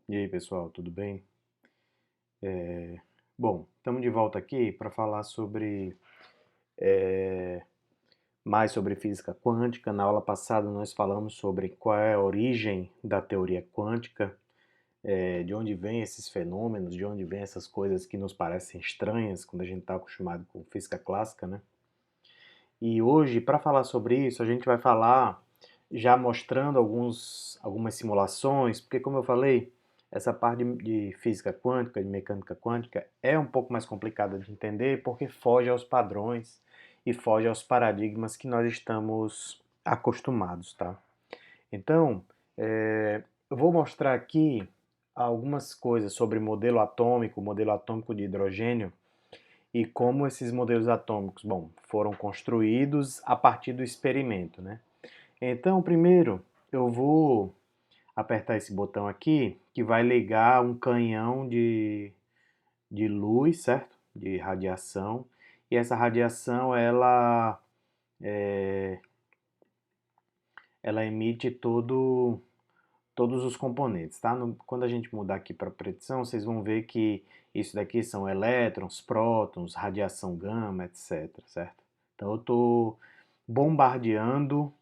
E aí, pessoal, tudo bem? Bom, estamos de volta aqui para falar sobre mais sobre física quântica. Na aula passada nós falamos sobre qual é a origem da teoria quântica, de onde vêm esses fenômenos, de onde vêm essas coisas que nos parecem estranhas quando a gente está acostumado com física clássica, né? E hoje, para falar sobre isso, a gente vai falar já mostrando algumas simulações, porque como eu falei, essa parte de física quântica, de mecânica quântica, é um pouco mais complicada de entender porque foge aos padrões e foge aos paradigmas que nós estamos acostumados, tá? Então, eu vou mostrar aqui algumas coisas sobre modelo atômico de hidrogênio, e como esses modelos atômicos, bom, foram construídos a partir do experimento, né? Então, primeiro, eu vou apertar esse botão aqui, que vai ligar um canhão de luz, certo? De radiação. E essa radiação, ela emite todos os componentes, tá? Quando a gente mudar aqui para predição, vocês vão ver que isso daqui são elétrons, prótons, radiação gama, etc, certo? Então eu estou bombardeando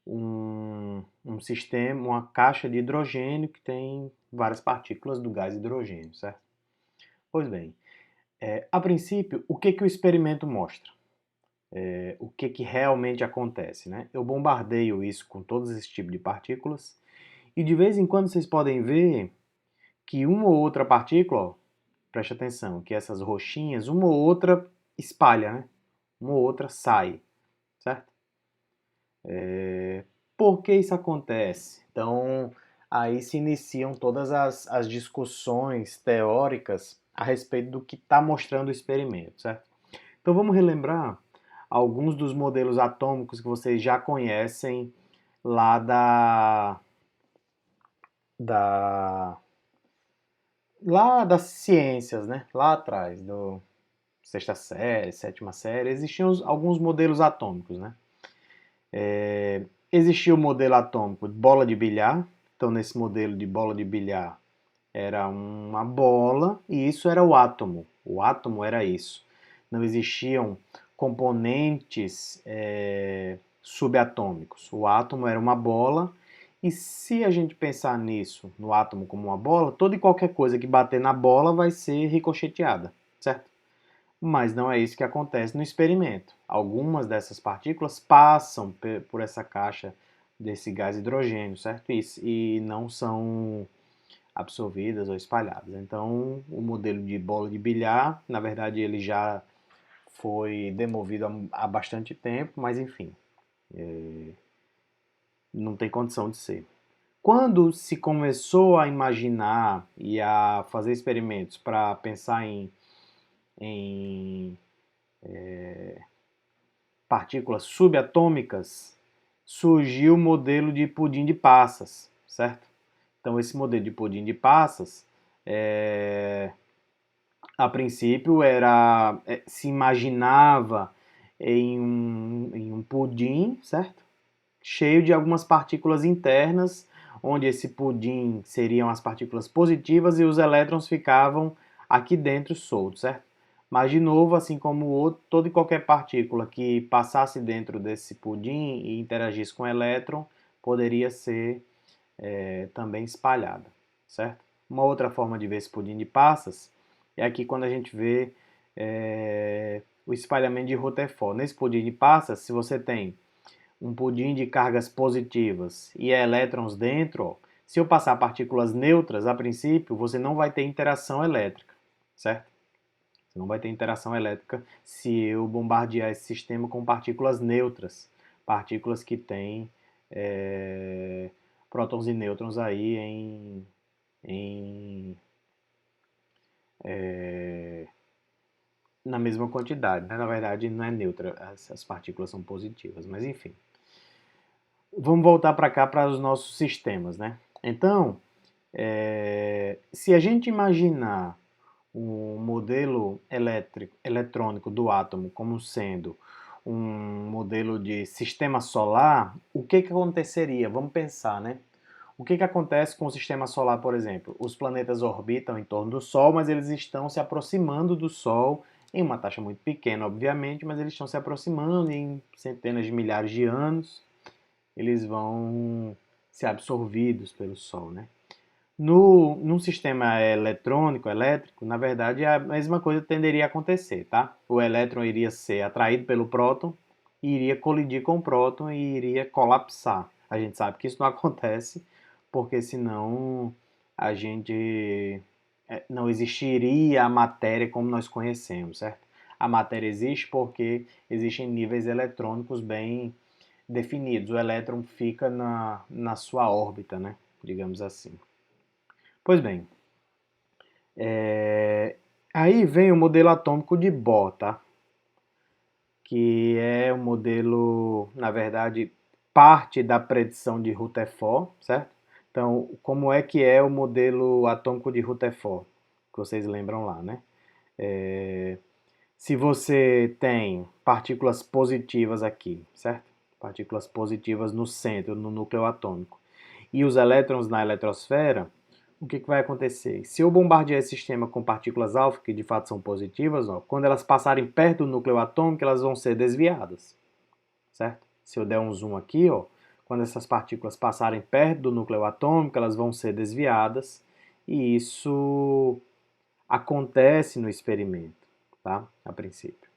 um sistema, uma caixa de hidrogênio que tem várias partículas do gás hidrogênio, certo? Pois bem, a princípio, o que o experimento mostra? O que realmente acontece, né? Eu bombardeio isso com todos esses tipos de partículas e de vez em quando vocês podem ver que uma ou outra partícula, ó, preste atenção, que essas roxinhas, uma ou outra espalha, né? Uma ou outra sai, certo? Por que isso acontece? Então, aí se iniciam todas as discussões teóricas a respeito do que está mostrando o experimento, certo? Então vamos relembrar alguns dos modelos atômicos que vocês já conhecem lá da lá das ciências, né? Lá atrás, do sexta série, sétima série, existiam alguns modelos atômicos, né? Existia o modelo atômico de bola de bilhar. Então, nesse modelo de bola de bilhar, era uma bola e isso era o átomo. O átomo era isso. Não existiam componentes subatômicos. O átomo era uma bola e se a gente pensar nisso, no átomo como uma bola, toda e qualquer coisa que bater na bola vai ser ricocheteada, certo? Mas não é isso que acontece no experimento. Algumas dessas partículas passam por essa caixa desse gás hidrogênio, certo? E não são absorvidas ou espalhadas. Então, o modelo de bola de bilhar, na verdade, ele já foi demovido há bastante tempo, mas enfim, não tem condição de ser. Quando se começou a imaginar e a fazer experimentos para pensar em partículas subatômicas, surgiu o modelo de pudim de passas, certo? Então, esse modelo de pudim de passas, a princípio, se imaginava em um pudim, certo? Cheio de algumas partículas internas, onde esse pudim seriam as partículas positivas e os elétrons ficavam aqui dentro soltos, certo? Mas, de novo, assim como toda e qualquer partícula que passasse dentro desse pudim e interagisse com o elétron, poderia ser também espalhada, certo? Uma outra forma de ver esse pudim de passas é aqui quando a gente vê o espalhamento de Rutherford. Nesse pudim de passas, se você tem um pudim de cargas positivas e elétrons dentro, ó, se eu passar partículas neutras, a princípio, você não vai ter interação elétrica, certo? Você não vai ter interação elétrica se eu bombardear esse sistema com partículas neutras, partículas que têm é, prótons e nêutrons aí em, na mesma quantidade, né? Na verdade, não é neutra, as partículas são positivas, mas enfim. Vamos voltar para cá para os nossos sistemas, né? Então, se a gente imaginar um modelo eletrônico do átomo como sendo um modelo de sistema solar, o que aconteceria? Vamos pensar, né? O que acontece com o sistema solar, por exemplo? Os planetas orbitam em torno do Sol, mas eles estão se aproximando do Sol em uma taxa muito pequena, obviamente, mas eles estão se aproximando e em centenas de milhares de anos eles vão ser absorvidos pelo Sol, né? Num sistema eletrônico, elétrico, na verdade a mesma coisa tenderia a acontecer, tá? O elétron iria ser atraído pelo próton, e iria colidir com o próton e iria colapsar. A gente sabe que isso não acontece, porque senão a gente não existiria a matéria como nós conhecemos, certo? A matéria existe porque existem níveis eletrônicos bem definidos. O elétron fica na sua órbita, né? Digamos assim. Pois bem, aí vem o modelo atômico de Bohr, tá? Que é um modelo, na verdade, parte da predição de Rutherford, certo? Então, como é que é o modelo atômico de Rutherford? Que vocês lembram lá, né? Se você tem partículas positivas aqui, certo? Partículas positivas no centro, no núcleo atômico, e os elétrons na eletrosfera, o que vai acontecer? Se eu bombardear esse sistema com partículas alfa, que de fato são positivas, ó, quando elas passarem perto do núcleo atômico, elas vão ser desviadas, certo? Se eu der um zoom aqui, ó, quando essas partículas passarem perto do núcleo atômico, elas vão ser desviadas, e isso acontece no experimento, tá? A princípio.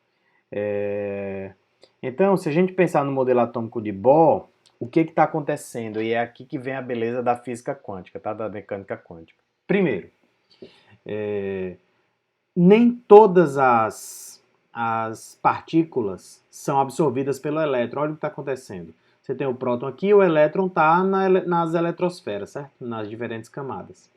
Então, se a gente pensar no modelo atômico de Bohr, o que está acontecendo? E é aqui que vem a beleza da física quântica, tá? Da mecânica quântica. Primeiro, nem todas as partículas são absorvidas pelo elétron. Olha o que está acontecendo. Você tem o próton aqui, o elétron está nas eletrosferas, certo? Nas diferentes camadas.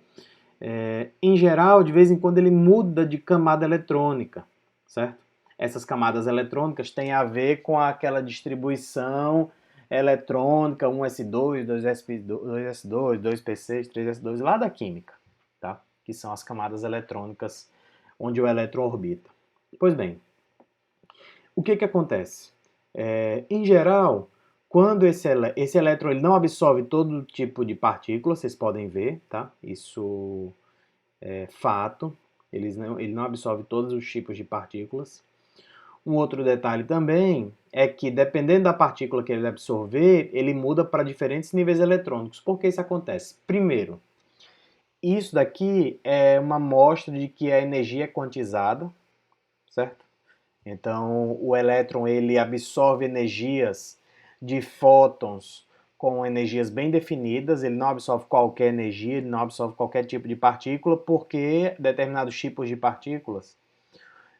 Em geral, de vez em quando ele muda de camada eletrônica, certo? Essas camadas eletrônicas têm a ver com aquela distribuição eletrônica 1s2, 2s2, 2p6, 3s2, lá da química, tá? Que são as camadas eletrônicas onde o elétron orbita. Pois bem, o que acontece? Em geral, quando esse elétron ele não absorve todo tipo de partícula, vocês podem ver, tá? Isso é fato, ele não absorve todos os tipos de partículas. Um outro detalhe também é que, dependendo da partícula que ele absorver, ele muda para diferentes níveis eletrônicos. Por que isso acontece? Primeiro, isso daqui é uma amostra de que a energia é quantizada, certo? Então, o elétron ele absorve energias de fótons com energias bem definidas, ele não absorve qualquer energia, ele não absorve qualquer tipo de partícula, porque determinados tipos de partículas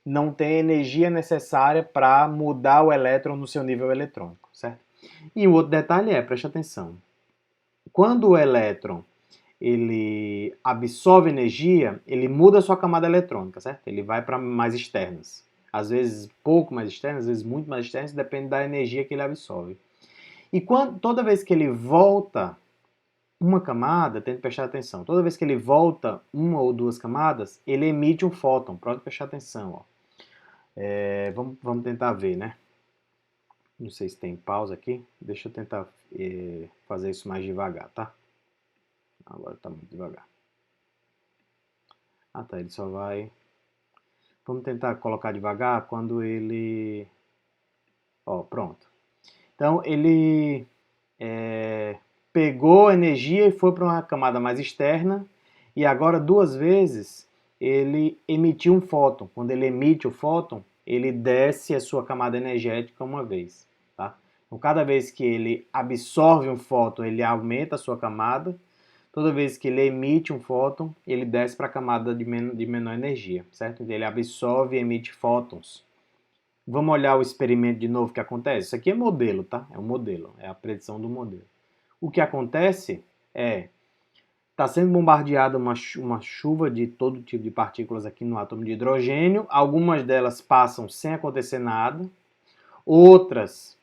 não têm energia necessária para mudar o elétron no seu nível eletrônico, certo? E o outro detalhe preste atenção, quando o elétron ele absorve energia, ele muda a sua camada eletrônica, certo? Ele vai para mais externas. Às vezes pouco mais externas, às vezes muito mais externas, depende da energia que ele absorve. E toda vez que ele volta uma camada, tente prestar atenção, toda vez que ele volta uma ou duas camadas, ele emite um fóton. Pode prestar atenção, ó. Vamos tentar ver, né? Não sei se tem pausa aqui. Deixa eu tentar fazer isso mais devagar, tá? Agora tá muito devagar. Ah, tá, ele só vai... Vamos tentar colocar devagar quando ele... Ó, pronto. Então, ele pegou energia e foi para uma camada mais externa, e agora duas vezes ele emitiu um fóton. Quando ele emite o fóton, ele desce a sua camada energética uma vez, tá? Então, cada vez que ele absorve um fóton, ele aumenta a sua camada. Toda vez que ele emite um fóton, ele desce para a camada de menor energia, certo? Então, ele absorve e emite fótons. Vamos olhar o experimento de novo que acontece? Isso aqui é modelo, tá? É um modelo, é a predição do modelo. O que acontece está sendo bombardeada uma chuva de todo tipo de partículas aqui no átomo de hidrogênio. Algumas delas passam sem acontecer nada. Outras,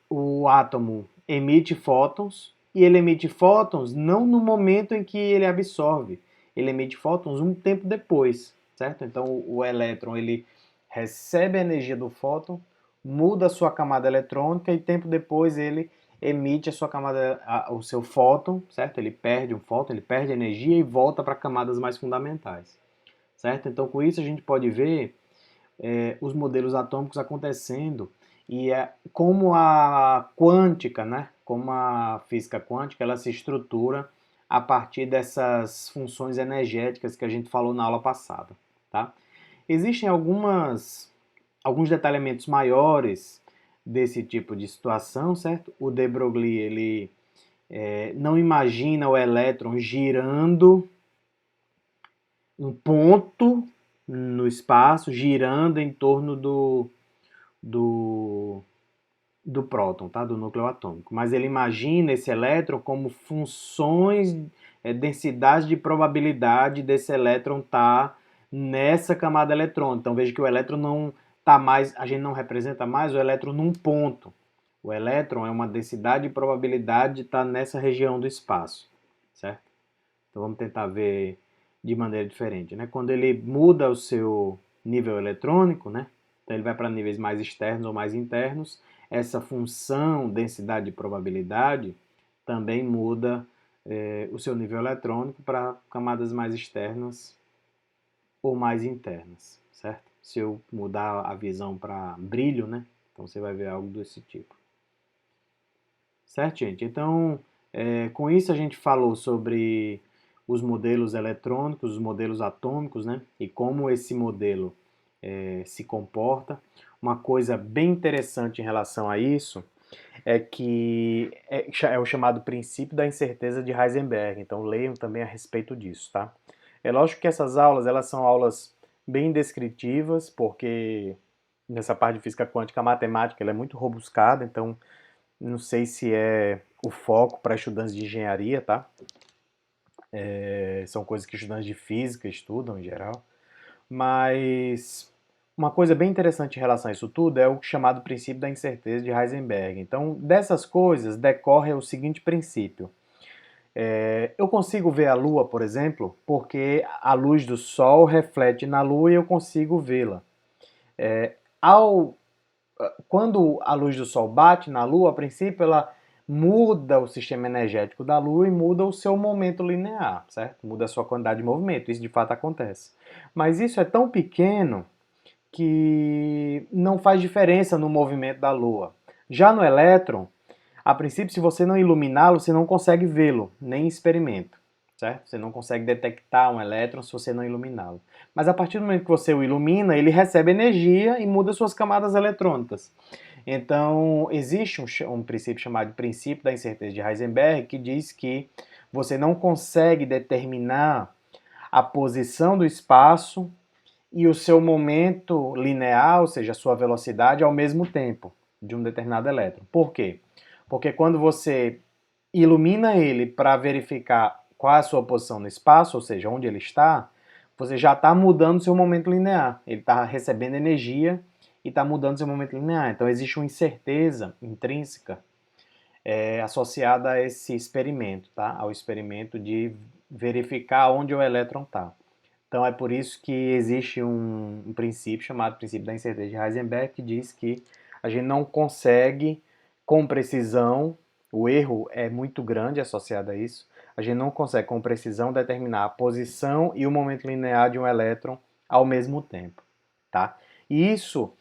o átomo emite fótons, e ele emite fótons não no momento em que ele absorve. Ele emite fótons um tempo depois, certo? Então o elétron ele recebe a energia do fóton, muda a sua camada eletrônica e tempo depois ele emite a sua camada, o seu fóton, certo? Ele perde um fóton, ele perde energia e volta para camadas mais fundamentais, certo? Então, com isso a gente pode ver os modelos atômicos acontecendo e como a quântica, né? Como a física quântica, ela se estrutura a partir dessas funções energéticas que a gente falou na aula passada, tá? Existem alguns detalhamentos maiores desse tipo de situação, certo? O de Broglie, ele não imagina o elétron girando um ponto no espaço, girando em torno do, do próton, tá? Do núcleo atômico. Mas ele imagina esse elétron como funções, densidades de probabilidade desse elétron estar nessa camada eletrônica. Então veja que o elétron não está mais, a gente não representa mais o elétron num ponto. O elétron é uma densidade de probabilidade de estar nessa região do espaço, certo? Então vamos tentar ver de maneira diferente, né? Quando ele muda o seu nível eletrônico, né? Então ele vai para níveis mais externos ou mais internos. Essa função densidade de probabilidade também muda o seu nível eletrônico para camadas mais externas ou mais internas, certo? Se eu mudar a visão para brilho, né? Então você vai ver algo desse tipo. Certo, gente? Então, com isso a gente falou sobre os modelos eletrônicos, os modelos atômicos, né? E como esse modelo se comporta. Uma coisa bem interessante em relação a isso é que é o chamado princípio da incerteza de Heisenberg. Então, leiam também a respeito disso, tá? É lógico que essas aulas, elas são aulas bem descritivas, porque nessa parte de física quântica, a matemática ela é muito robuscada, então não sei se é o foco para estudantes de engenharia, tá? São coisas que estudantes de física estudam em geral. Mas uma coisa bem interessante em relação a isso tudo é o chamado princípio da incerteza de Heisenberg. Então, dessas coisas decorre o seguinte princípio. Eu consigo ver a Lua, por exemplo, porque a luz do Sol reflete na Lua e eu consigo vê-la. Ao Quando a luz do Sol bate na Lua, a princípio ela muda o sistema energético da Lua e muda o seu momento linear, certo? Muda a sua quantidade de movimento, isso de fato acontece. Mas isso é tão pequeno que não faz diferença no movimento da Lua. Já no elétron, a princípio, se você não iluminá-lo, você não consegue vê-lo, nem em experimento, certo? Você não consegue detectar um elétron se você não iluminá-lo. Mas a partir do momento que você o ilumina, ele recebe energia e muda suas camadas eletrônicas. Então, existe um princípio chamado de princípio da incerteza de Heisenberg, que diz que você não consegue determinar a posição do espaço e o seu momento linear, ou seja, a sua velocidade, ao mesmo tempo de um determinado elétron. Por quê? Porque quando você ilumina ele para verificar qual é a sua posição no espaço, ou seja, onde ele está, você já está mudando seu momento linear. Ele está recebendo energia e está mudando seu momento linear. Então existe uma incerteza intrínseca associada a esse experimento, tá? Ao experimento de verificar onde o elétron está. Então é por isso que existe um princípio chamado princípio da incerteza de Heisenberg que diz que a gente não consegue com precisão, o erro é muito grande associado a isso, a gente não consegue com precisão determinar a posição e o momento linear de um elétron ao mesmo tempo, tá? E isso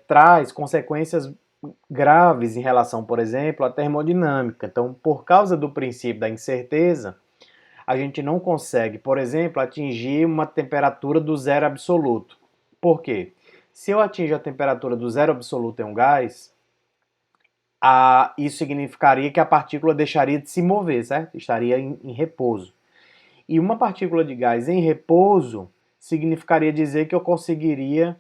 traz consequências graves em relação, por exemplo, à termodinâmica. Então, por causa do princípio da incerteza, a gente não consegue, por exemplo, atingir uma temperatura do zero absoluto. Por quê? Se eu atingo a temperatura do zero absoluto em um gás, isso significaria que a partícula deixaria de se mover, certo? Estaria em repouso. E uma partícula de gás em repouso significaria dizer que eu conseguiria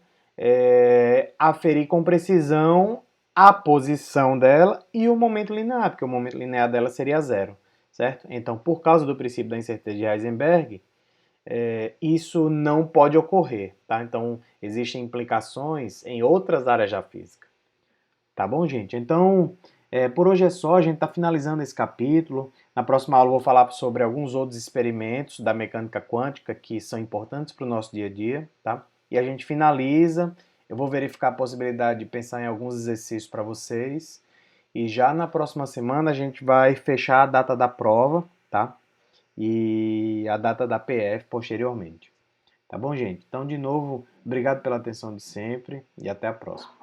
aferir com precisão a posição dela e o momento linear, porque o momento linear dela seria zero, certo? Então, por causa do princípio da incerteza de Heisenberg, isso não pode ocorrer, tá? Então, existem implicações em outras áreas da física. Tá bom, gente? Então, por hoje é só, a gente está finalizando esse capítulo. Na próxima aula eu vou falar sobre alguns outros experimentos da mecânica quântica que são importantes para o nosso dia a dia, tá? E a gente finaliza, eu vou verificar a possibilidade de pensar em alguns exercícios para vocês E já na próxima semana a gente vai fechar a data da prova, tá? E a data da PF posteriormente. Tá bom, gente? Então, de novo, obrigado pela atenção de sempre e até a próxima.